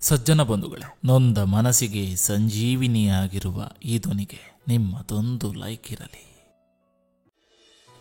ಸಜ್ಜನ ಬಂಧುಗಳೇ, ನೊಂದ ಮನಸ್ಸಿಗೆ ಸಂಜೀವಿನಿಯಾಗಿರುವ ಈ ಧ್ವನಿಗೆ ನಿಮ್ಮದೊಂದು ಲೈಕ್ ಇರಲಿ.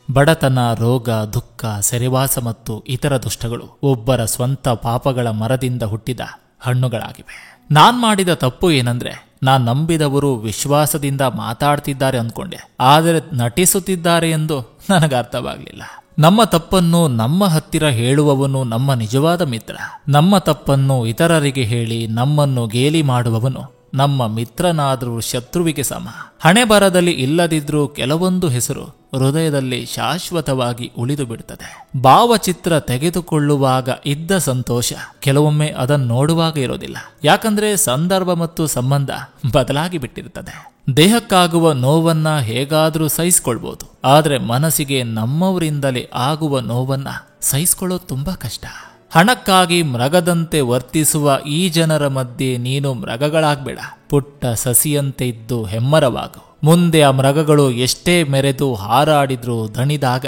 ಬಡತನ, ರೋಗ, ದುಃಖ, ಸೆರೆವಾಸ ಮತ್ತು ಇತರ ದುಷ್ಟಗಳು ಒಬ್ಬರ ಸ್ವಂತ ಪಾಪಗಳ ಮರದಿಂದ ಹುಟ್ಟಿದ ಹಣ್ಣುಗಳಾಗಿವೆ. ನಾನ್ ಮಾಡಿದ ತಪ್ಪು ಏನಂದ್ರೆ, ನಾನ್ ನಂಬಿದವರು ವಿಶ್ವಾಸದಿಂದ ಮಾತಾಡ್ತಿದ್ದಾರೆ ಅಂದ್ಕೊಂಡೆ, ಆದರೆ ನಟಿಸುತ್ತಿದ್ದಾರೆ ಎಂದು ನನಗೆ ಅರ್ಥವಾಗಲಿಲ್ಲ. ನಮ್ಮ ತಪ್ಪನ್ನು ನಮ್ಮ ಹತ್ತಿರ ಹೇಳುವವನು ನಮ್ಮ ನಿಜವಾದ ಮಿತ್ರ. ನಮ್ಮ ತಪ್ಪನ್ನು ಇತರರಿಗೆ ಹೇಳಿ ನಮ್ಮನ್ನು ಗೇಲಿ ಮಾಡುವವನು ನಮ್ಮ ಮಿತ್ರನಾದರೂ ಶತ್ರುವಿಗೆ ಸಮ. ಹಣೆ ಬರದಲ್ಲಿ ಇಲ್ಲದಿದ್ರೂ ಕೆಲವೊಂದು ಹೆಸರು ಹೃದಯದಲ್ಲಿ ಶಾಶ್ವತವಾಗಿ ಉಳಿದು ಬಿಡುತ್ತದೆ. ಭಾವಚಿತ್ರ ತೆಗೆದುಕೊಳ್ಳುವಾಗ ಇದ್ದ ಸಂತೋಷ ಕೆಲವೊಮ್ಮೆ ಅದನ್ನು ನೋಡುವಾಗ ಇರೋದಿಲ್ಲ. ಯಾಕಂದ್ರೆ ಸಂದರ್ಭ ಮತ್ತು ಸಂಬಂಧ ಬದಲಾಗಿ ಬಿಟ್ಟಿರುತ್ತದೆ. ದೇಹಕ್ಕಾಗುವ ನೋವನ್ನ ಹೇಗಾದ್ರೂ ಸಹಿಸಿಕೊಳ್ಬಹುದು, ಆದ್ರೆ ಮನಸ್ಸಿಗೆ ನಮ್ಮವರಿಂದಲೇ ಆಗುವ ನೋವನ್ನ ಸಹಿಸಿಕೊಳ್ಳೋದು ತುಂಬಾ ಕಷ್ಟ. ಹಣಕ್ಕಾಗಿ ಮೃಗದಂತೆ ವರ್ತಿಸುವ ಈ ಜನರ ಮಧ್ಯೆ ನೀನು ಮೃಗಗಳಾಗ್ಬೇಡ. ಪುಟ್ಟ ಸಸಿಯಂತೆ ಇದ್ದು ಹೆಮ್ಮರವಾಗು. ಮುಂದೆ ಆ ಮೃಗಗಳು ಎಷ್ಟೇ ಮೆರೆದು ಹಾರಾಡಿದ್ರೂ ದಣಿದಾಗ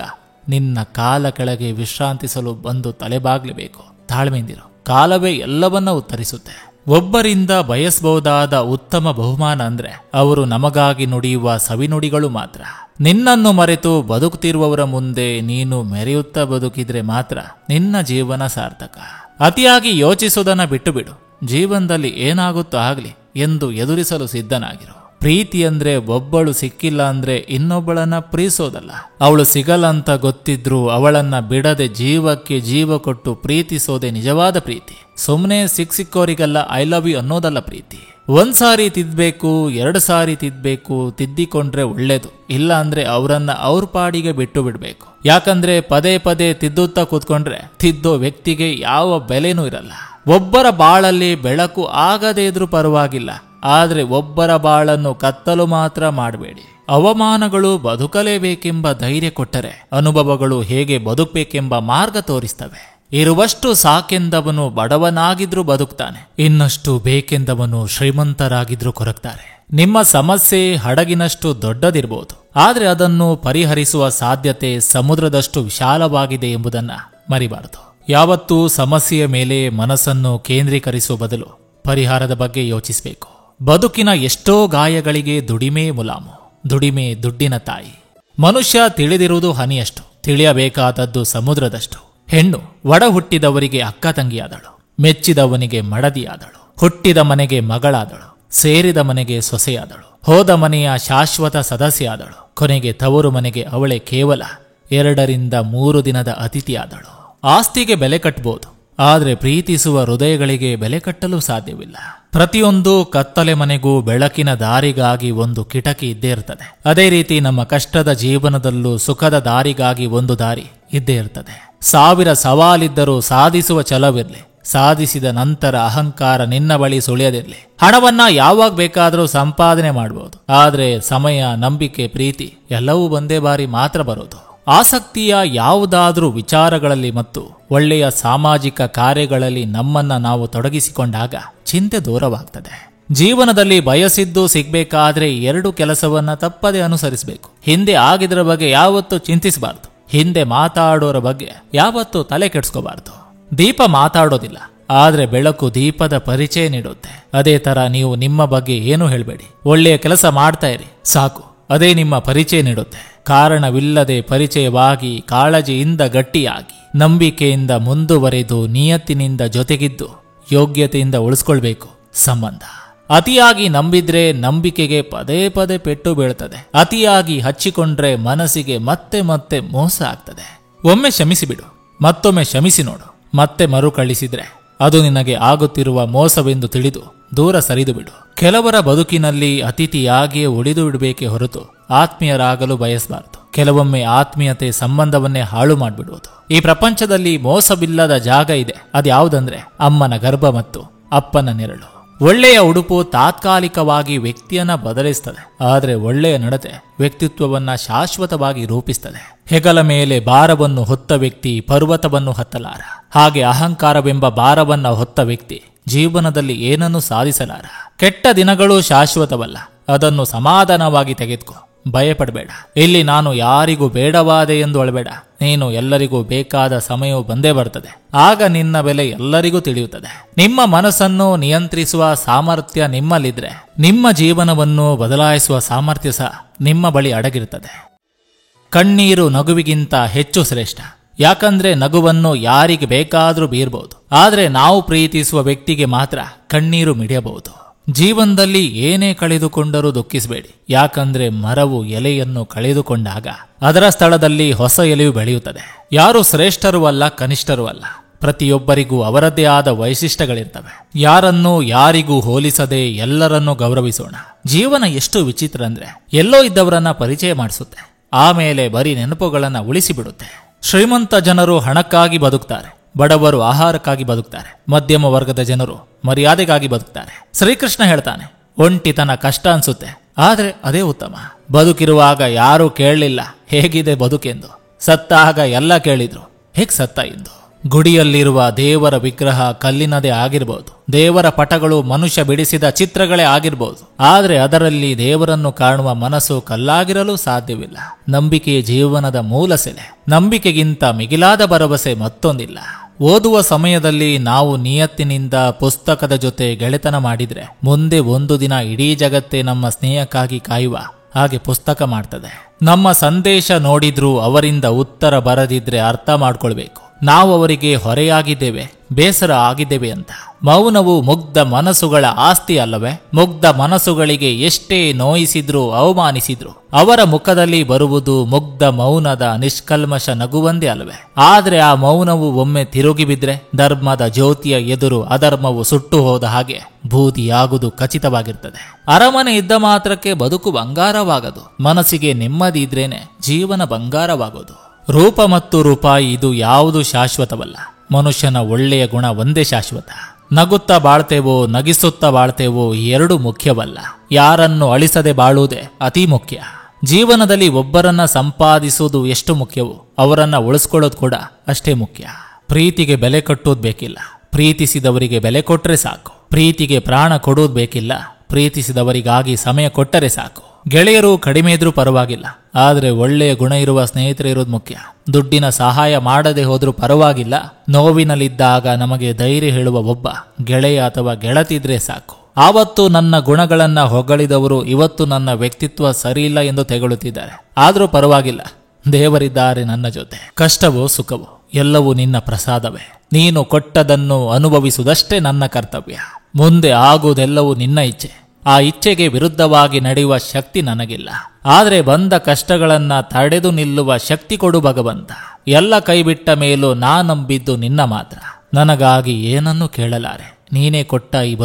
ನಿನ್ನ ಕಾಲ ಕೆಳಗೆ ವಿಶ್ರಾಂತಿಸಲು ಬಂದು ತಲೆಬಾಗ್ಲೇಬೇಕು. ತಾಳ್ಮೆಯಿಂದಿರು, ಕಾಲವೇ ಎಲ್ಲವನ್ನ ಉತ್ತರಿಸುತ್ತೆ. ಒಬ್ಬರಿಂದ ಬಯಸಬಹುದಾದ ಉತ್ತಮ ಬಹುಮಾನ ಅಂದ್ರೆ ಅವರು ನಮಗಾಗಿ ನುಡಿಯುವ ಸವಿನುಡಿಗಳು ಮಾತ್ರ. ನಿನ್ನನ್ನು ಮರೆತು ಬದುಕುತ್ತಿರುವವರ ಮುಂದೆ ನೀನು ಮೆರೆಯುತ್ತಾ ಬದುಕಿದ್ರೆ ಮಾತ್ರ ನಿನ್ನ ಜೀವನ ಸಾರ್ಥಕ. ಅತಿಯಾಗಿ ಯೋಚಿಸುವುದನ್ನ ಬಿಟ್ಟು ಬಿಡು. ಜೀವನದಲ್ಲಿ ಏನಾಗುತ್ತೋ ಆಗ್ಲಿ ಎಂದು ಎದುರಿಸಲು ಸಿದ್ಧನಾಗಿರು. ಪ್ರೀತಿ ಅಂದ್ರೆ ಒಬ್ಬಳು ಸಿಕ್ಕಿಲ್ಲ ಅಂದ್ರೆ ಇನ್ನೊಬ್ಬಳನ್ನ ಪ್ರೀತಿಸೋದಲ್ಲ. ಅವಳು ಸಿಗಲ್ಲ ಅಂತ ಗೊತ್ತಿದ್ರು ಅವಳನ್ನ ಬಿಡದೆ ಜೀವಕ್ಕೆ ಜೀವ ಕೊಟ್ಟು ಪ್ರೀತಿಸೋದೆ ನಿಜವಾದ ಪ್ರೀತಿ. ಸುಮ್ಮನೆ ಸಿಕ್ಕೋರಿಗೆಲ್ಲ ಐ ಲವ್ ಯು ಅನ್ನೋದಲ್ಲ ಪ್ರೀತಿ. ಒಂದ್ಸಾರಿ ತಿದ್ದಬೇಕು, 2 ಸಾರಿ ತಿದ್ದಬೇಕು. ತಿದ್ದಿಕೊಂಡ್ರೆ ಒಳ್ಳೇದು, ಇಲ್ಲ ಅಂದ್ರೆ ಅವರನ್ನ ಅವ್ರ ಪಾಡಿಗೆ ಬಿಟ್ಟು ಬಿಡ್ಬೇಕು. ಯಾಕಂದ್ರೆ ಪದೇ ಪದೇ ತಿದ್ದುತ್ತಾ ಕೂತ್ಕೊಂಡ್ರೆ ತಿದ್ದೋ ವ್ಯಕ್ತಿಗೆ ಯಾವ ಬೆಲೆನೂ ಇರಲ್ಲ. ಒಬ್ಬರ ಬಾಳಲ್ಲಿ ಬೆಳಕು ಆಗದೇ ಇದ್ರೂ ಪರವಾಗಿಲ್ಲ, ಆದ್ರೆ ಒಬ್ಬರ ಬಾಳನ್ನು ಕತ್ತಲು ಮಾತ್ರ ಮಾಡಬೇಡಿ. ಅವಮಾನಗಳು ಬದುಕಲೇಬೇಕೆಂಬ ಧೈರ್ಯ ಕೊಟ್ಟರೆ ಅನುಭವಗಳು ಹೇಗೆ ಬದುಕಬೇಕೆಂಬ ಮಾರ್ಗ ತೋರಿಸ್ತವೆ. ಇರುವಷ್ಟು ಸಾಕೆಂದವನು ಬಡವನಾಗಿದ್ರೂ ಬದುಕ್ತಾನೆ, ಇನ್ನಷ್ಟು ಬೇಕೆಂದವನು ಶ್ರೀಮಂತರಾಗಿದ್ರೂ ಕೊರಗ್ತಾರೆ. ನಿಮ್ಮ ಸಮಸ್ಯೆ ಹಡಗಿನಷ್ಟು ದೊಡ್ಡದಿರಬಹುದು, ಆದ್ರೆ ಅದನ್ನು ಪರಿಹರಿಸುವ ಸಾಧ್ಯತೆ ಸಮುದ್ರದಷ್ಟು ವಿಶಾಲವಾಗಿದೆ ಎಂಬುದನ್ನ ಮರಿಬಾರದು. ಯಾವತ್ತೂ ಸಮಸ್ಯೆಯ ಮೇಲೆ ಮನಸ್ಸನ್ನು ಕೇಂದ್ರೀಕರಿಸುವ ಬದಲು ಪರಿಹಾರದ ಬಗ್ಗೆ ಯೋಚಿಸಬೇಕು. ಬದುಕಿನ ಎಷ್ಟೋ ಗಾಯಗಳಿಗೆ ದುಡಿಮೆ ಮುಲಾಮು. ದುಡಿಮೆ ದುಡ್ಡಿನ ತಾಯಿ. ಮನುಷ್ಯ ತಿಳಿದಿರುವುದು ಹನಿಯಷ್ಟು, ತಿಳಿಯಬೇಕಾದದ್ದು ಸಮುದ್ರದಷ್ಟು. ಹೆಣ್ಣು ಒಡ ಹುಟ್ಟಿದವರಿಗೆ ಅಕ್ಕ ತಂಗಿಯಾದಳು, ಮೆಚ್ಚಿದವನಿಗೆ ಮಡದಿಯಾದಳು, ಹುಟ್ಟಿದ ಮನೆಗೆ ಮಗಳಾದಳು, ಸೇರಿದ ಮನೆಗೆ ಸೊಸೆಯಾದಳು, ಹೋದ ಮನೆಯ ಶಾಶ್ವತ ಸದಸ್ಯೆಯಾದಳು. ಕೊನೆಗೆ ತವರು ಮನೆಗೆ ಅವಳೇ ಕೇವಲ 2 ರಿಂದ 3 ದಿನದ ಅತಿಥಿಯಾದಳು. ಆಸ್ತಿಗೆ ಬೆಲೆ ಕಟ್ಟಬಹುದು, ಆದ್ರೆ ಪ್ರೀತಿಸುವ ಹೃದಯಗಳಿಗೆ ಬೆಲೆ ಕಟ್ಟಲು ಸಾಧ್ಯವಿಲ್ಲ. ಪ್ರತಿಯೊಂದು ಕತ್ತಲೆ ಮನೆಗೂ ಬೆಳಕಿನ ದಾರಿಗಾಗಿ ಒಂದು ಕಿಟಕಿ ಇದ್ದೇ ಇರ್ತದೆ. ಅದೇ ರೀತಿ ನಮ್ಮ ಕಷ್ಟದ ಜೀವನದಲ್ಲೂ ಸುಖದ ದಾರಿಗಾಗಿ ಒಂದು ದಾರಿ ಇದ್ದೇ ಇರ್ತದೆ. 1000 ಸವಾಲಿದ್ದರೂ ಸಾಧಿಸುವ ಛಲವಿರ್ಲಿ. ಸಾಧಿಸಿದ ನಂತರ ಅಹಂಕಾರ ನಿನ್ನ ಬಳಿ ಸುಳಿಯದಿರ್ಲಿ. ಹಣವನ್ನ ಯಾವಾಗ ಬೇಕಾದರೂ ಸಂಪಾದನೆ ಮಾಡಬಹುದು, ಆದ್ರೆ ಸಮಯ, ನಂಬಿಕೆ, ಪ್ರೀತಿ ಎಲ್ಲವೂ ಒಂದೇ ಬಾರಿ ಮಾತ್ರ ಬರೋದು. ಆಸಕ್ತಿಯ ಯಾವುದಾದ್ರೂ ವಿಚಾರಗಳಲ್ಲಿ ಮತ್ತು ಒಳ್ಳೆಯ ಸಾಮಾಜಿಕ ಕಾರ್ಯಗಳಲ್ಲಿ ನಮ್ಮನ್ನ ನಾವು ತೊಡಗಿಸಿಕೊಂಡಾಗ ಚಿಂತೆ ದೂರವಾಗ್ತದೆ. ಜೀವನದಲ್ಲಿ ಬಯಸಿದ್ದು ಸಿಗ್ಬೇಕಾದ್ರೆ 2 ಕೆಲಸವನ್ನ ತಪ್ಪದೆ ಅನುಸರಿಸಬೇಕು. ಹಿಂದೆ ಆಗಿದ್ರ ಬಗ್ಗೆ ಯಾವತ್ತೂ ಚಿಂತಿಸಬಾರ್ದು. ಹಿಂದೆ ಮಾತಾಡೋರ ಬಗ್ಗೆ ಯಾವತ್ತೂ ತಲೆ ಕೆಡಿಸ್ಕೋಬಾರ್ದು. ದೀಪ ಮಾತಾಡೋದಿಲ್ಲ, ಆದ್ರೆ ಬೆಳಕು ದೀಪದ ಪರಿಚಯ ನೀಡುತ್ತೆ. ಅದೇ ತರ ನೀವು ನಿಮ್ಮ ಬಗ್ಗೆ ಏನು ಹೇಳಬೇಡಿ. ಒಳ್ಳೆಯ ಕೆಲಸ ಮಾಡ್ತಾ ಇರಿ ಸಾಕು, ಅದೇ ನಿಮ್ಮ ಪರಿಚಯ ನೀಡುತ್ತೆ. ಕಾರಣವಿಲ್ಲದೆ ಪರಿಚಯವಾಗಿ, ಕಾಳಜಿಯಿಂದ ಗಟ್ಟಿಯಾಗಿ, ನಂಬಿಕೆಯಿಂದ ಮುಂದುವರೆದು, ನಿಯತ್ತಿನಿಂದ ಜೊತೆಗಿದ್ದು ಯೋಗ್ಯತೆಯಿಂದ ಉಳಿಸ್ಕೊಳ್ಬೇಕು ಸಂಬಂಧ. ಅತಿಯಾಗಿ ನಂಬಿದ್ರೆ ನಂಬಿಕೆಗೆ ಪದೇ ಪದೇ ಪೆಟ್ಟು ಬೀಳ್ತದೆ. ಅತಿಯಾಗಿ ಹಚ್ಚಿಕೊಂಡ್ರೆ ಮನಸ್ಸಿಗೆ ಮತ್ತೆ ಮತ್ತೆ ಮೋಸ ಆಗ್ತದೆ. ಒಮ್ಮೆ ಕ್ಷಮಿಸಿಬಿಡು, ಮತ್ತೊಮ್ಮೆ ಕ್ಷಮಿಸಿ ನೋಡು. ಮತ್ತೆ ಮರುಕಳಿಸಿದ್ರೆ ಅದು ನಿನಗೆ ಆಗುತ್ತಿರುವ ಮೋಸವೆಂದು ತಿಳಿದು ದೂರ ಸರಿದು ಬಿಡು. ಕೆಲವರ ಬದುಕಿನಲ್ಲಿ ಅತಿಥಿಯಾಗಿಯೇ ಉಳಿದು ಬಿಡಬೇಕೇ ಹೊರತು ಆತ್ಮೀಯರಾಗಲು ಬಯಸಬಾರದು. ಕೆಲವೊಮ್ಮೆ ಆತ್ಮೀಯತೆ ಸಂಬಂಧವನ್ನೇ ಹಾಳು ಮಾಡಿಬಿಡುವುದು. ಈ ಪ್ರಪಂಚದಲ್ಲಿ ಮೋಸವಿಲ್ಲದ ಜಾಗ ಇದೆ. ಅದ್ಯಾವುದಂದ್ರೆ ಅಮ್ಮನ ಗರ್ಭ ಮತ್ತು ಅಪ್ಪನ ನೆರಳು. ಒಳ್ಳೆಯ ಉಡುಪು ತಾತ್ಕಾಲಿಕವಾಗಿ ವ್ಯಕ್ತಿಯನ್ನ ಬದಲಿಸ್ತದೆ, ಆದ್ರೆ ಒಳ್ಳೆಯ ನಡತೆ ವ್ಯಕ್ತಿತ್ವವನ್ನ ಶಾಶ್ವತವಾಗಿ ರೂಪಿಸ್ತದೆ. ಹೆಗಲ ಮೇಲೆ ಭಾರವನ್ನು ಹೊತ್ತ ವ್ಯಕ್ತಿ ಪರ್ವತವನ್ನು ಹತ್ತಲಾರ. ಹಾಗೆ ಅಹಂಕಾರವೆಂಬ ಭಾರವನ್ನ ಹೊತ್ತ ವ್ಯಕ್ತಿ ಜೀವನದಲ್ಲಿ ಏನನ್ನೂ ಸಾಧಿಸಲಾರ. ಕೆಟ್ಟ ದಿನಗಳು ಶಾಶ್ವತವಲ್ಲ, ಅದನ್ನು ಸಮಾಧಾನವಾಗಿ ತೆಗೆದುಕೋ. ಭಯಪಡಬೇಡ. ಇಲ್ಲಿ ನಾನು ಯಾರಿಗೂ ಬೇಡವಾದೆ ಎಂದು ಅಳಬೇಡ. ನೀನು ಎಲ್ಲರಿಗೂ ಬೇಕಾದ ಸಮಯವು ಬಂದೇ ಬರ್ತದೆ. ಆಗ ನಿನ್ನ ಬೆಲೆ ಎಲ್ಲರಿಗೂ ತಿಳಿಯುತ್ತದೆ. ನಿಮ್ಮ ಮನಸ್ಸನ್ನು ನಿಯಂತ್ರಿಸುವ ಸಾಮರ್ಥ್ಯ ನಿಮ್ಮಲ್ಲಿದ್ರೆ ನಿಮ್ಮ ಜೀವನವನ್ನು ಬದಲಾಯಿಸುವ ಸಾಮರ್ಥ್ಯ ಸಹ ನಿಮ್ಮ ಬಳಿ ಅಡಗಿರುತ್ತದೆ. ಕಣ್ಣೀರು ನಗುವಿಗಿಂತ ಹೆಚ್ಚು ಶ್ರೇಷ್ಠ. ಯಾಕಂದ್ರೆ ನಗುವನ್ನು ಯಾರಿಗೆ ಬೇಕಾದರೂ ಬೀರಬಹುದು, ಆದರೆ ನಾವು ಪ್ರೀತಿಸುವ ವ್ಯಕ್ತಿಗೆ ಮಾತ್ರ ಕಣ್ಣೀರು ಮಿಡಿಯಬಹುದು. ಜೀವನದಲ್ಲಿ ಏನೇ ಕಳೆದುಕೊಂಡರೂ ದುಃಖಿಸಬೇಡಿ. ಯಾಕಂದ್ರೆ ಮರವು ಎಲೆಯನ್ನು ಕಳೆದುಕೊಂಡಾಗ ಅದರ ಸ್ಥಳದಲ್ಲಿ ಹೊಸ ಎಲೆಯು ಬೆಳೆಯುತ್ತದೆ. ಯಾರು ಶ್ರೇಷ್ಠರೂ ಅಲ್ಲ, ಕನಿಷ್ಠರೂ ಅಲ್ಲ. ಪ್ರತಿಯೊಬ್ಬರಿಗೂ ಅವರದ್ದೇ ಆದ ವೈಶಿಷ್ಟ್ಯಗಳಿರ್ತವೆ. ಯಾರನ್ನೂ ಯಾರಿಗೂ ಹೋಲಿಸದೆ ಎಲ್ಲರನ್ನೂ ಗೌರವಿಸೋಣ. ಜೀವನ ಎಷ್ಟು ವಿಚಿತ್ರ ಅಂದ್ರೆ ಎಲ್ಲೋ ಇದ್ದವರನ್ನ ಪರಿಚಯ ಮಾಡಿಸುತ್ತೆ, ಆಮೇಲೆ ಬರೀ ನೆನಪುಗಳನ್ನ ಉಳಿಸಿಬಿಡುತ್ತೆ. ಶ್ರೀಮಂತ ಜನರು ಹಣಕ್ಕಾಗಿ ಬದುಕ್ತಾರೆ, ಬಡವರು ಆಹಾರಕ್ಕಾಗಿ ಬದುಕ್ತಾರೆ, ಮಧ್ಯಮ ವರ್ಗದ ಜನರು ಮರ್ಯಾದೆಗಾಗಿ ಬದುಕ್ತಾರೆ. ಶ್ರೀಕೃಷ್ಣ ಹೇಳ್ತಾನೆ, ಒಂಟಿತನ ಕಷ್ಟ ಅನ್ಸುತ್ತೆ, ಆದ್ರೆ ಅದೇ ಉತ್ತಮ. ಬದುಕಿರುವಾಗ ಯಾರೂ ಕೇಳಲಿಲ್ಲ ಹೇಗಿದೆ ಬದುಕೆಂದು, ಸತ್ತಾಗ ಎಲ್ಲ ಕೇಳಿದ್ರು ಹೇಗ್ ಸತ್ತ ಎಂದು. ಗುಡಿಯಲ್ಲಿರುವ ದೇವರ ವಿಗ್ರಹ ಕಲ್ಲಿನದೇ ಆಗಿರ್ಬೋದು, ದೇವರ ಪಟಗಳು ಮನುಷ್ಯ ಬಿಡಿಸಿದ ಚಿತ್ರಗಳೇ ಆಗಿರ್ಬೋದು, ಆದರೆ ಅದರಲ್ಲಿ ದೇವರನ್ನು ಕಾಣುವ ಮನಸ್ಸು ಕಲ್ಲಾಗಿರಲು ಸಾಧ್ಯವಿಲ್ಲ. ನಂಬಿಕೆಯ ಜೀವನದ ಮೂಲ ಸೆಲೆ. ನಂಬಿಕೆಗಿಂತ ಮಿಗಿಲಾದ ಭರವಸೆ ಮತ್ತೊಂದಿಲ್ಲ. ಓದುವ ಸಮಯದಲ್ಲಿ ನಾವು ನಿಯತ್ತಿನಿಂದ ಪುಸ್ತಕದ ಜೊತೆ ಗೆಳೆತನ ಮಾಡಿದ್ರೆ ಮುಂದೆ ಒಂದು ದಿನ ಇಡೀ ಜಗತ್ತೇ ನಮ್ಮ ಸ್ನೇಹಕ್ಕಾಗಿ ಕಾಯುವ ಹಾಗೆ ಪುಸ್ತಕ ಮಾಡ್ತದೆ. ನಮ್ಮ ಸಂದೇಶ ನೋಡಿದ್ರೂ ಅವರಿಂದ ಉತ್ತರ ಬರದಿದ್ರೆ ಅರ್ಥ ಮಾಡ್ಕೊಳ್ಬೇಕು, ನಾವು ಅವರಿಗೆ ಹೊರೆಯಾಗಿದ್ದೇವೆ, ಬೇಸರ ಆಗಿದ್ದೇವೆ ಅಂತ. ಮೌನವು ಮುಗ್ಧ ಮನಸ್ಸುಗಳ ಆಸ್ತಿ ಅಲ್ಲವೇ? ಮುಗ್ಧ ಮನಸ್ಸುಗಳಿಗೆ ಎಷ್ಟೇ ನೋಯಿಸಿದ್ರು ಅವಮಾನಿಸಿದ್ರು ಅವರ ಮುಖದಲ್ಲಿ ಬರುವುದು ಮುಗ್ಧ ಮೌನದ ನಿಷ್ಕಲ್ಮಶ ನಗುವಂದೇ ಅಲ್ಲವೇ? ಆದ್ರೆ ಆ ಮೌನವು ಒಮ್ಮೆ ತಿರುಗಿ ಬಿದ್ರೆ ಧರ್ಮದ ಜ್ಯೋತಿಯ ಎದುರು ಅಧರ್ಮವು ಸುಟ್ಟು ಹೋದ ಹಾಗೆ ಬೂದಿಯಾಗುವುದು ಖಚಿತವಾಗಿರ್ತದೆ. ಅರಮನೆ ಇದ್ದ ಮಾತ್ರಕ್ಕೆ ಬದುಕು ಬಂಗಾರವಾಗದು. ಮನಸ್ಸಿಗೆ ನೆಮ್ಮದಿ ಇದ್ರೇನೆ ಜೀವನ ಬಂಗಾರವಾಗೋದು. ರೂಪ ಮತ್ತು ರೂಪಾಯಿ ಇದು ಯಾವುದು ಶಾಶ್ವತವಲ್ಲ. ಮನುಷ್ಯನ ಒಳ್ಳೆಯ ಗುಣ ಒಂದೇ ಶಾಶ್ವತ. ನಗುತ್ತಾ ಬಾಳ್ತೇವೋ ನಗಿಸುತ್ತಾ ಬಾಳ್ತೇವೋ ಎರಡೂ ಮುಖ್ಯವಲ್ಲ. ಯಾರನ್ನು ಅಳಿಸದೆ ಬಾಳುವುದೇ ಅತಿ ಮುಖ್ಯ. ಜೀವನದಲ್ಲಿ ಒಬ್ಬರನ್ನ ಸಂಪಾದಿಸುವುದು ಎಷ್ಟು ಮುಖ್ಯವೋ ಅವರನ್ನ ಉಳಿಸ್ಕೊಳ್ಳೋದು ಕೂಡ ಅಷ್ಟೇ ಮುಖ್ಯ. ಪ್ರೀತಿಗೆ ಬೆಲೆ ಕಟ್ಟೋದು ಬೇಕಿಲ್ಲ, ಪ್ರೀತಿಸಿದವರಿಗೆ ಬೆಲೆ ಕೊಟ್ಟರೆ ಸಾಕು. ಪ್ರೀತಿಗೆ ಪ್ರಾಣ ಕೊಡೋದು ಬೇಕಿಲ್ಲ, ಪ್ರೀತಿಸಿದವರಿಗಾಗಿ ಸಮಯ ಕೊಟ್ಟರೆ ಸಾಕು. ಗೆಳೆಯರು ಕಡಿಮೆ ಇದ್ರೂ ಪರವಾಗಿಲ್ಲ, ಆದ್ರೆ ಒಳ್ಳೆಯ ಗುಣ ಇರುವ ಸ್ನೇಹಿತರು ಇರೋದು ಮುಖ್ಯ. ದುಡ್ಡಿನ ಸಹಾಯ ಮಾಡದೆ ಹೋದ್ರೂ ಪರವಾಗಿಲ್ಲ, ನೋವಿನಲ್ಲಿದ್ದಾಗ ನಮಗೆ ಧೈರ್ಯ ಹೇಳುವ ಒಬ್ಬ ಗೆಳೆಯ ಅಥವಾ ಗೆಳತಿದ್ರೆ ಸಾಕು. ಆವತ್ತು ನನ್ನ ಗುಣಗಳನ್ನ ಹೊಗಳಿದವರು ಇವತ್ತು ನನ್ನ ವ್ಯಕ್ತಿತ್ವ ಸರಿಯಿಲ್ಲ ಎಂದು ತೆಗಳುತ್ತಿದ್ದಾರೆ. ಆದ್ರೂ ಪರವಾಗಿಲ್ಲ, ದೇವರಿದ್ದಾರೆ ನನ್ನ ಜೊತೆ. ಕಷ್ಟವೋ ಸುಖವೋ ಎಲ್ಲವೂ ನಿನ್ನ ಪ್ರಸಾದವೇ. ನೀನು ಕೊಟ್ಟದನ್ನು ಅನುಭವಿಸುವುದಷ್ಟೇ ನನ್ನ ಕರ್ತವ್ಯ. ಮುಂದೆ ಆಗುವುದೆಲ್ಲವೂ ನಿನ್ನ ಇಚ್ಛೆ. ಆ ಇಚ್ಛೆಗೆ ವಿರುದ್ಧವಾಗಿ ನಡೆಯುವ ಶಕ್ತಿ ನನಗಿಲ್ಲ. ಆದ್ರೆ ಬಂದ ಕಷ್ಟಗಳನ್ನ ತಡೆದು ನಿಲ್ಲುವ ಶಕ್ತಿ ಕೊಡು ಭಗವಂತ. ಎಲ್ಲ ಕೈಬಿಟ್ಟ ಮೇಲೂ ನಂಬಿದ್ದು ನಿನ್ನ ಮಾತ್ರ. ನನಗಾಗಿ ಏನನ್ನೂ ಕೇಳಲಾರೆ, ನೀನೇ ಕೊಟ್ಟ ಈ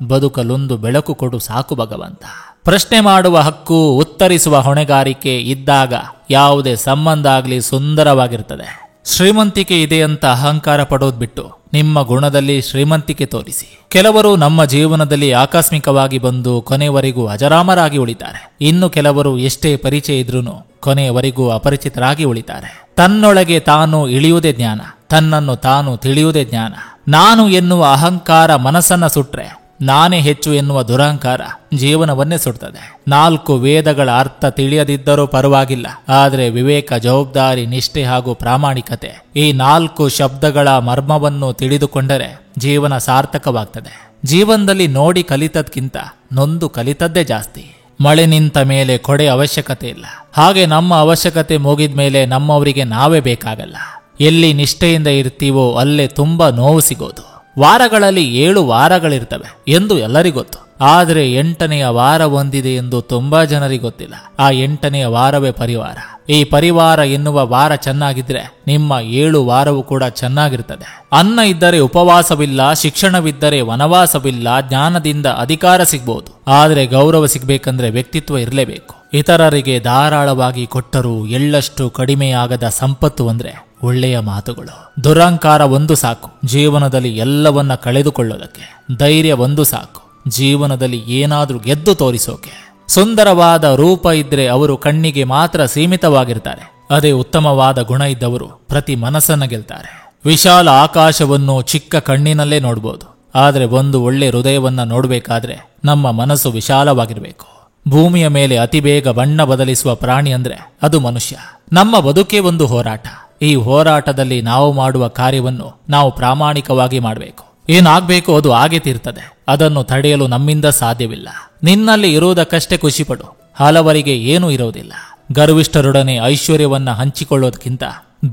ಬದುಕಲೊಂದು ಬೆಳಕು ಕೊಡು ಸಾಕು ಭಗವಂತ. ಪ್ರಶ್ನೆ ಮಾಡುವ ಹಕ್ಕು, ಉತ್ತರಿಸುವ ಹೊಣೆಗಾರಿಕೆ ಇದ್ದಾಗ ಯಾವುದೇ ಸಂಬಂಧ ಆಗಲಿ ಸುಂದರವಾಗಿರ್ತದೆ. ಶ್ರೀಮಂತಿಕೆ ಇದೆ ಅಂತ ಅಹಂಕಾರ ಪಡೋದು ಬಿಟ್ಟು ನಿಮ್ಮ ಗುಣದಲ್ಲಿ ಶ್ರೀಮಂತಿಕೆ ತೋರಿಸಿ. ಕೆಲವರು ನಮ್ಮ ಜೀವನದಲ್ಲಿ ಆಕಸ್ಮಿಕವಾಗಿ ಬಂದು ಕೊನೆಯವರೆಗೂ ಅಜರಾಮರಾಗಿ ಉಳಿತಾರೆ. ಇನ್ನು ಕೆಲವರು ಎಷ್ಟೇ ಪರಿಚಯ ಇದ್ರೂ ಕೊನೆಯವರೆಗೂ ಅಪರಿಚಿತರಾಗಿ ಉಳಿತಾರೆ. ತನ್ನೊಳಗೆ ತಾನು ಇಳಿಯುವುದೇ ಜ್ಞಾನ, ತನ್ನನ್ನು ತಾನು ತಿಳಿಯುವುದೇ ಜ್ಞಾನ. ನಾನು ಎನ್ನುವ ಅಹಂಕಾರ ಮನಸ್ಸನ್ನ ಸುಟ್ರೆ ನಾನೇ ಹೆಚ್ಚು ಎನ್ನುವ ದುರಹಂಕಾರ ಜೀವನವನ್ನೇ ಸುಡ್ತದೆ. 4 ವೇದಗಳ ಅರ್ಥ ತಿಳಿಯದಿದ್ದರೂ ಪರವಾಗಿಲ್ಲ, ಆದರೆ ವಿವೇಕ, ಜವಾಬ್ದಾರಿ, ನಿಷ್ಠೆ ಹಾಗೂ ಪ್ರಾಮಾಣಿಕತೆ ಈ 4 ಶಬ್ದಗಳ ಮರ್ಮವನ್ನು ತಿಳಿದುಕೊಂಡರೆ ಜೀವನ ಸಾರ್ಥಕವಾಗ್ತದೆ. ಜೀವನದಲ್ಲಿ ನೋಡಿ ಕಲಿತದ್ಕಿಂತ ನೊಂದು ಕಲಿತದ್ದೇ ಜಾಸ್ತಿ. ಮಳೆ ನಿಂತ ಮೇಲೆ ಕೊಡೆ ಅವಶ್ಯಕತೆ ಇಲ್ಲ, ಹಾಗೆ ನಮ್ಮ ಅವಶ್ಯಕತೆ ಮುಗಿದ ಮೇಲೆ ನಮ್ಮವರಿಗೆ ನಾವೇ ಬೇಕಾಗಲ್ಲ. ಎಲ್ಲಿ ನಿಷ್ಠೆಯಿಂದ ಇರ್ತೀವೋ ಅಲ್ಲೇ ತುಂಬಾ ನೋವು ಸಿಗೋದು. ವಾರಗಳಲ್ಲಿ 7 ವಾರಗಳಿರ್ತವೆ ಎಂದು ಎಲ್ಲರಿಗೂ ಗೊತ್ತು, ಆದರೆ 8ನೆಯ ವಾರ ಹೊಂದಿದೆ ಎಂದು ತುಂಬಾ ಜನರಿಗೆ ಗೊತ್ತಿಲ್ಲ. ಆ 8ನೆಯ ವಾರವೇ ಪರಿವಾರ. ಈ ಪರಿವಾರ ಎನ್ನುವ ವಾರ ಚೆನ್ನಾಗಿದ್ರೆ ನಿಮ್ಮ 7 ವಾರವೂ ಕೂಡ ಚೆನ್ನಾಗಿರ್ತದೆ. ಅನ್ನ ಇದ್ದರೆ ಉಪವಾಸವಿಲ್ಲ, ಶಿಕ್ಷಣವಿದ್ದರೆ ವನವಾಸವಿಲ್ಲ, ಜ್ಞಾನದಿಂದ ಅಧಿಕಾರ ಸಿಗ್ಬಹುದು, ಆದರೆ ಗೌರವ ಸಿಗ್ಬೇಕಂದ್ರೆ ವ್ಯಕ್ತಿತ್ವ ಇರಲೇಬೇಕು. ಇತರರಿಗೆ ಧಾರಾಳವಾಗಿ ಕೊಟ್ಟರೂ ಎಳ್ಳಷ್ಟು ಕಡಿಮೆಯಾಗದ ಸಂಪತ್ತು ಅಂದ್ರೆ ಒಳ್ಳೆಯ ಮಾತುಗಳು. ದುರಹಂಕಾರ ಒಂದು ಸಾಕು ಜೀವನದಲ್ಲಿ ಎಲ್ಲವನ್ನ ಕಳೆದುಕೊಳ್ಳೋದಕ್ಕೆ. ಧೈರ್ಯ ಒಂದು ಸಾಕು ಜೀವನದಲ್ಲಿ ಏನಾದ್ರೂ ಗೆದ್ದು ತೋರಿಸೋಕೆ. ಸುಂದರವಾದ ರೂಪ ಇದ್ರೆ ಅವರು ಕಣ್ಣಿಗೆ ಮಾತ್ರ ಸೀಮಿತವಾಗಿರ್ತಾರೆ. ಅದೇ ಉತ್ತಮವಾದ ಗುಣ ಇದ್ದವರು ಪ್ರತಿ ಮನಸ್ಸನ್ನ ಗೆಲ್ತಾರೆ. ವಿಶಾಲ ಆಕಾಶವನ್ನು ಚಿಕ್ಕ ಕಣ್ಣಿನಲ್ಲೇ ನೋಡ್ಬೋದು, ಆದ್ರೆ ಒಂದು ಒಳ್ಳೆ ಹೃದಯವನ್ನ ನೋಡ್ಬೇಕಾದ್ರೆ ನಮ್ಮ ಮನಸ್ಸು ವಿಶಾಲವಾಗಿರ್ಬೇಕು. ಭೂಮಿಯ ಮೇಲೆ ಅತಿ ಬೇಗ ಬಣ್ಣ ಬದಲಿಸುವ ಪ್ರಾಣಿ ಅಂದ್ರೆ ಅದು ಮನುಷ್ಯ. ನಮ್ಮ ಬದುಕೇ ಒಂದು ಹೋರಾಟ. ಈ ಹೋರಾಟದಲ್ಲಿ ನಾವು ಮಾಡುವ ಕಾರ್ಯವನ್ನು ನಾವು ಪ್ರಾಮಾಣಿಕವಾಗಿ ಮಾಡಬೇಕು. ಏನಾಗ್ಬೇಕು ಅದು ಆಗೇ ತೀರ್ತದೆ. ಅದನ್ನು ತಡೆಯಲು ನಮ್ಮಿಂದ ಸಾಧ್ಯವಿಲ್ಲ. ನಿನ್ನಲ್ಲಿ ಇರುವುದಕ್ಕಷ್ಟೇ ಖುಷಿಪಡು. ಹಲವರಿಗೆ ಏನೂ ಇರೋದಿಲ್ಲ. ಗರ್ವಿಷ್ಠರೊಡನೆ ಐಶ್ವರ್ಯವನ್ನ ಹಂಚಿಕೊಳ್ಳೋದಕ್ಕಿಂತ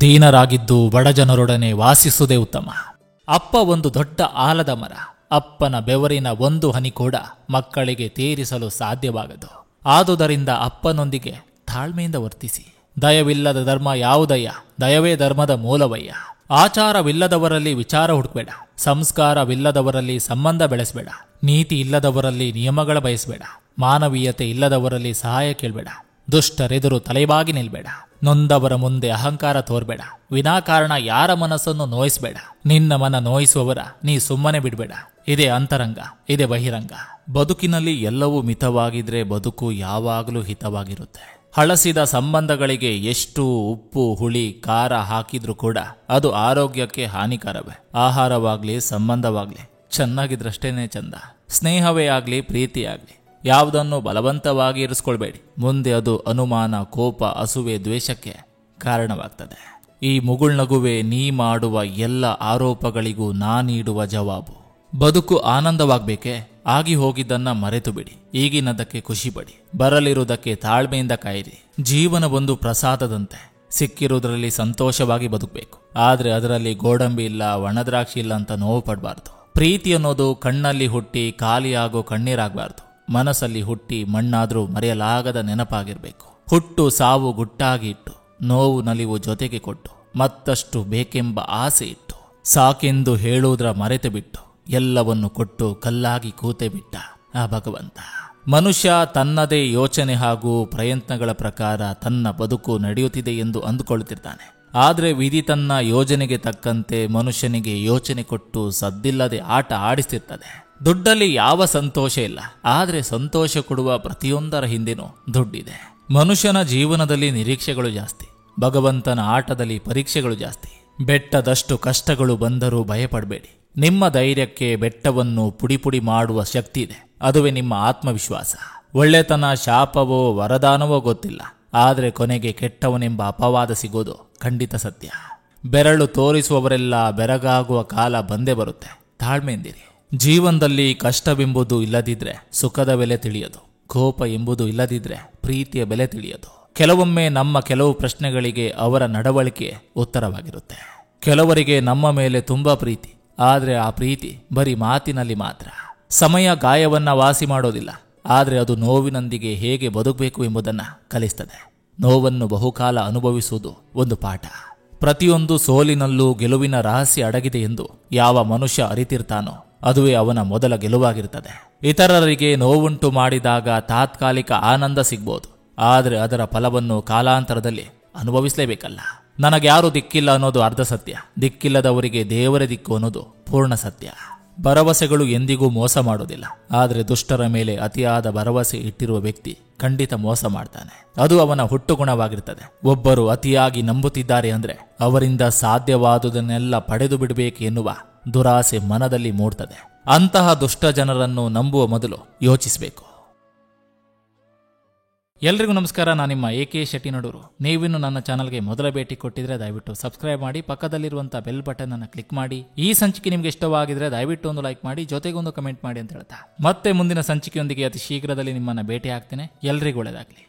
ದೀನರಾಗಿದ್ದು ಬಡಜನರೊಡನೆ ವಾಸಿಸುವುದೇ ಉತ್ತಮ. ಅಪ್ಪ ಒಂದು ದೊಡ್ಡ ಆಲದ ಮರ. ಅಪ್ಪನ ಬೆವರಿನ ಒಂದು ಹನಿ ಕೂಡ ಮಕ್ಕಳಿಗೆ ತೀರಿಸಲು ಸಾಧ್ಯವಾಗದು. ಆದುದರಿಂದ ಅಪ್ಪನೊಂದಿಗೆ ತಾಳ್ಮೆಯಿಂದ ವರ್ತಿಸಿ. ದಯವಿಲ್ಲದ ಧರ್ಮ ಯಾವುದಯ್ಯ, ದಯವೇ ಧರ್ಮದ ಮೂಲವಯ್ಯ. ಆಚಾರವಿಲ್ಲದವರಲ್ಲಿ ವಿಚಾರ ಹುಡುಕಬೇಡ. ಸಂಸ್ಕಾರವಿಲ್ಲದವರಲ್ಲಿ ಸಂಬಂಧ ಬೆಳೆಸಬೇಡ. ನೀತಿ ಇಲ್ಲದವರಲ್ಲಿ ನಿಯಮಗಳ ಬಯಸಬೇಡ. ಮಾನವೀಯತೆ ಇಲ್ಲದವರಲ್ಲಿ ಸಹಾಯ ಕೇಳಬೇಡ. ದುಷ್ಟರೆದುರು ತಲೆಬಾಗಿ ನಿಲ್ಬೇಡ. ನೊಂದವರ ಮುಂದೆ ಅಹಂಕಾರ ತೋರ್ಬೇಡ. ವಿನಾಕಾರಣ ಯಾರ ಮನಸ್ಸನ್ನು ನೋಯಿಸಬೇಡ. ನಿನ್ನ ಮನ ನೋಯಿಸುವವರ ನೀ ಸುಮ್ಮನೆ ಬಿಡಬೇಡ. ಇದೇ ಅಂತರಂಗ, ಇದೇ ಬಹಿರಂಗ. ಬದುಕಿನಲ್ಲಿ ಎಲ್ಲವೂ ಮಿತವಾಗಿದ್ರೆ ಬದುಕು ಯಾವಾಗಲೂ ಹಿತವಾಗಿರುತ್ತೆ. ಹಳಸಿದ ಸಂಬಂಧಗಳಿಗೆ ಎಷ್ಟು ಉಪ್ಪು ಹುಳಿ ಖಾರ ಹಾಕಿದ್ರೂ ಕೂಡ ಅದು ಆರೋಗ್ಯಕ್ಕೆ ಹಾನಿಕರವೇ. ಆಹಾರವಾಗ್ಲಿ ಸಂಬಂಧವಾಗ್ಲಿ ಚೆನ್ನಾಗಿದ್ರಷ್ಟೇನೆ ಚಂದ. ಸ್ನೇಹವೇ ಆಗ್ಲಿ ಪ್ರೀತಿಯಾಗ್ಲಿ ಯಾವುದನ್ನು ಬಲವಂತವಾಗಿ ಇರಿಸ್ಕೊಳ್ಬೇಡಿ. ಮುಂದೆ ಅದು ಅನುಮಾನ, ಕೋಪ, ಅಸೂಯೆ, ದ್ವೇಷಕ್ಕೆ ಕಾರಣವಾಗ್ತದೆ. ಈ ಮುಗುಳ್ನಗುವೆ ನೀ ಮಾಡುವ ಎಲ್ಲ ಆರೋಪಗಳಿಗೂ ನಾನೀಡುವ ಜವಾಬು. ಬದುಕು ಆನಂದವಾಗ್ಬೇಕೆ? ಆಗಿ ಹೋಗಿದ್ದನ್ನ ಮರೆತು ಬಿಡಿ. ಈಗಿನದಕ್ಕೆ ಖುಷಿ ಪಡಿ. ಬರಲಿರುವುದಕ್ಕೆ ತಾಳ್ಮೆಯಿಂದ ಕಾಯಿರಿ. ಜೀವನ ಒಂದು ಪ್ರಸಾದದಂತೆ. ಸಿಕ್ಕಿರುವುದರಲ್ಲಿ ಸಂತೋಷವಾಗಿ ಬದುಕಬೇಕು. ಆದ್ರೆ ಅದರಲ್ಲಿ ಗೋಡಂಬಿ ಇಲ್ಲ, ಒಣದ್ರಾಕ್ಷಿ ಇಲ್ಲ ಅಂತ ನೋವು ಪಡಬಾರ್ದು. ಪ್ರೀತಿ ಅನ್ನೋದು ಕಣ್ಣಲ್ಲಿ ಹುಟ್ಟಿ ಖಾಲಿಯಾಗೋ ಕಣ್ಣೀರಾಗಬಾರ್ದು. ಮನಸ್ಸಲ್ಲಿ ಹುಟ್ಟಿ ಮಣ್ಣಾದ್ರೂ ಮರೆಯಲಾಗದ ನೆನಪಾಗಿರ್ಬೇಕು. ಹುಟ್ಟು ಸಾವು ಗುಟ್ಟಾಗಿ ಇಟ್ಟು, ನೋವು ನಲಿವು ಜೊತೆಗೆ ಕೊಟ್ಟು, ಮತ್ತಷ್ಟು ಬೇಕೆಂಬ ಆಸೆ ಇಟ್ಟು, ಸಾಕೆಂದು ಹೇಳುವುದರ ಮರೆತು ಬಿಟ್ಟು, ಎಲ್ಲವನ್ನು ಕೊಟ್ಟು ಕಲ್ಲಾಗಿ ಕೂತೆ ಬಿಟ್ಟ ಆ ಭಗವಂತ. ಮನುಷ್ಯ ತನ್ನದೇ ಯೋಚನೆ ಹಾಗೂ ಪ್ರಯತ್ನಗಳ ಪ್ರಕಾರ ತನ್ನ ಬದುಕು ನಡೆಯುತ್ತಿದೆ ಎಂದು ಅಂದುಕೊಳ್ಳುತ್ತಿರ್ತಾನೆ. ಆದರೆ ವಿಧಿ ತನ್ನ ಯೋಜನೆಗೆ ತಕ್ಕಂತೆ ಮನುಷ್ಯನಿಗೆ ಯೋಚನೆ ಕೊಟ್ಟು ಸದ್ದಿಲ್ಲದೆ ಆಟ ಆಡಿಸ್ತಿರ್ತದೆ. ದುಡ್ಡಲ್ಲಿ ಯಾವ ಸಂತೋಷ ಇಲ್ಲ, ಆದರೆ ಸಂತೋಷ ಕೊಡುವ ಪ್ರತಿಯೊಂದರ ಹಿಂದೆನೂ ದುಡ್ಡಿದೆ. ಮನುಷ್ಯನ ಜೀವನದಲ್ಲಿ ನಿರೀಕ್ಷೆಗಳು ಜಾಸ್ತಿ. ಭಗವಂತನ ಆಟದಲ್ಲಿ ಪರೀಕ್ಷೆಗಳು ಜಾಸ್ತಿ. ಬೆಟ್ಟದಷ್ಟು ಕಷ್ಟಗಳು ಬಂದರೂ ಭಯಪಡಬೇಡಿ. ನಿಮ್ಮ ಧೈರ್ಯಕ್ಕೆ ಬೆಟ್ಟವನ್ನು ಪುಡಿ ಪುಡಿ ಮಾಡುವ ಶಕ್ತಿ ಇದೆ. ಅದುವೇ ನಿಮ್ಮ ಆತ್ಮವಿಶ್ವಾಸ. ಒಳ್ಳೆತನ ಶಾಪವೋ ವರದಾನವೋ ಗೊತ್ತಿಲ್ಲ, ಆದರೆ ಕೊನೆಗೆ ಕೆಟ್ಟವನೆಂಬ ಅಪವಾದ ಸಿಗೋದು ಖಂಡಿತ ಸತ್ಯ. ಬೆರಳು ತೋರಿಸುವವರೆಲ್ಲ ಬೆರಗಾಗುವ ಕಾಲ ಬಂದೇ ಬರುತ್ತೆ. ತಾಳ್ಮೆಯಿಂದಿರಿ. ಜೀವನದಲ್ಲಿ ಕಷ್ಟವೆಂಬುದು ಇಲ್ಲದಿದ್ರೆ ಸುಖದ ಬೆಲೆ ತಿಳಿಯದು. ಕೋಪ ಎಂಬುದು ಇಲ್ಲದಿದ್ರೆ ಪ್ರೀತಿಯ ಬೆಲೆ ತಿಳಿಯದು. ಕೆಲವೊಮ್ಮೆ ನಮ್ಮ ಕೆಲವು ಪ್ರಶ್ನೆಗಳಿಗೆ ಅವರ ನಡವಳಿಕೆ ಉತ್ತರವಾಗಿರುತ್ತೆ. ಕೆಲವರಿಗೆ ನಮ್ಮ ಮೇಲೆ ತುಂಬಾ ಪ್ರೀತಿ, ಆದರೆ ಆ ಪ್ರೀತಿ ಬರೀ ಮಾತಿನಲ್ಲಿ ಮಾತ್ರ. ಸಮಯ ಗಾಯವನ್ನ ವಾಸಿ ಮಾಡೋದಿಲ್ಲ, ಆದರೆ ಅದು ನೋವಿನೊಂದಿಗೆ ಹೇಗೆ ಬದುಕಬೇಕು ಎಂಬುದನ್ನ ಕಲಿಸ್ತದೆ. ನೋವನ್ನು ಬಹುಕಾಲ ಅನುಭವಿಸುವುದು ಒಂದು ಪಾಠ. ಪ್ರತಿಯೊಂದು ಸೋಲಿನಲ್ಲೂ ಗೆಲುವಿನ ರಹಸ್ಯ ಅಡಗಿದೆ ಎಂದು ಯಾವ ಮನುಷ್ಯ ಅರಿತಿರ್ತಾನೋ ಅದುವೇ ಅವನ ಮೊದಲ ಗೆಲುವಾಗಿರ್ತದೆ. ಇತರರಿಗೆ ನೋವುಂಟು ಮಾಡಿದಾಗ ತಾತ್ಕಾಲಿಕ ಆನಂದ ಸಿಗ್ಬೋದು, ಆದರೆ ಅದರ ಫಲವನ್ನು ಕಾಲಾಂತರದಲ್ಲಿ ಅನುಭವಿಸಲೇಬೇಕಲ್ಲ. ನನಗ್ಯಾರು ದಿಕ್ಕಿಲ್ಲ ಅನ್ನೋದು ಅರ್ಧ ಸತ್ಯ. ದಿಕ್ಕಿಲ್ಲದವರಿಗೆ ದೇವರೇ ದಿಕ್ಕು ಅನ್ನೋದು ಪೂರ್ಣ ಸತ್ಯ. ಭರವಸೆಗಳು ಎಂದಿಗೂ ಮೋಸ ಮಾಡೋದಿಲ್ಲ, ಆದರೆ ದುಷ್ಟರ ಮೇಲೆ ಅತಿಯಾದ ಭರವಸೆ ಇಟ್ಟಿರುವ ವ್ಯಕ್ತಿ ಖಂಡಿತ ಮೋಸ ಮಾಡ್ತಾನೆ. ಅದು ಅವನ ಹುಟ್ಟುಗುಣವಾಗಿರ್ತದೆ. ಒಬ್ಬರು ಅತಿಯಾಗಿ ನಂಬುತ್ತಿದ್ದಾರೆ ಅಂದ್ರೆ ಅವರಿಂದ ಸಾಧ್ಯವಾದುದನ್ನೆಲ್ಲ ಪಡೆದು ಬಿಡಬೇಕು ಎನ್ನುವ ದುರಾಸೆ ಮನದಲ್ಲಿ ಮೂಡ್ತದೆ. ಅಂತಹ ದುಷ್ಟ ಜನರನ್ನು ನಂಬುವ ಮೊದಲು ಯೋಚಿಸಬೇಕು. ಎಲ್ರಿಗೂ ನಮಸ್ಕಾರ. ನಾನು ನಿಮ್ಮ AK ಶೆಟ್ಟಿನಡೂರು. ನೀವಿನ್ನು ನನ್ನ ಚಾನಲ್ಗೆ ಮೊದಲ ಭೇಟಿ ಕೊಟ್ಟಿದ್ರೆ ದಯವಿಟ್ಟು ಸಬ್ಸ್ಕ್ರೈಬ್ ಮಾಡಿ, ಪಕ್ಕದಲ್ಲಿರುವಂಥ ಬೆಲ್ ಬಟನ್ ಅನ್ನು ಕ್ಲಿಕ್ ಮಾಡಿ. ಈ ಸಂಚಿಕೆ ನಿಮ್ಗೆ ಇಷ್ಟವಾಗಿದ್ರೆ ದಯವಿಟ್ಟು ಒಂದು ಲೈಕ್ ಮಾಡಿ, ಜೊತೆಗೊಂದು ಕಮೆಂಟ್ ಮಾಡಿ ಅಂತ ಹೇಳ್ತಾ ಮತ್ತೆ ಮುಂದಿನ ಸಂಚಿಕೆಯೊಂದಿಗೆ ಅತಿ ಶೀಘ್ರದಲ್ಲಿ ನಿಮ್ಮನ್ನ ಭೇಟಿ ಆಗ್ತೇನೆ. ಎಲ್ರಿಗೂ ಒಳ್ಳೆಯದಾಗಲಿ.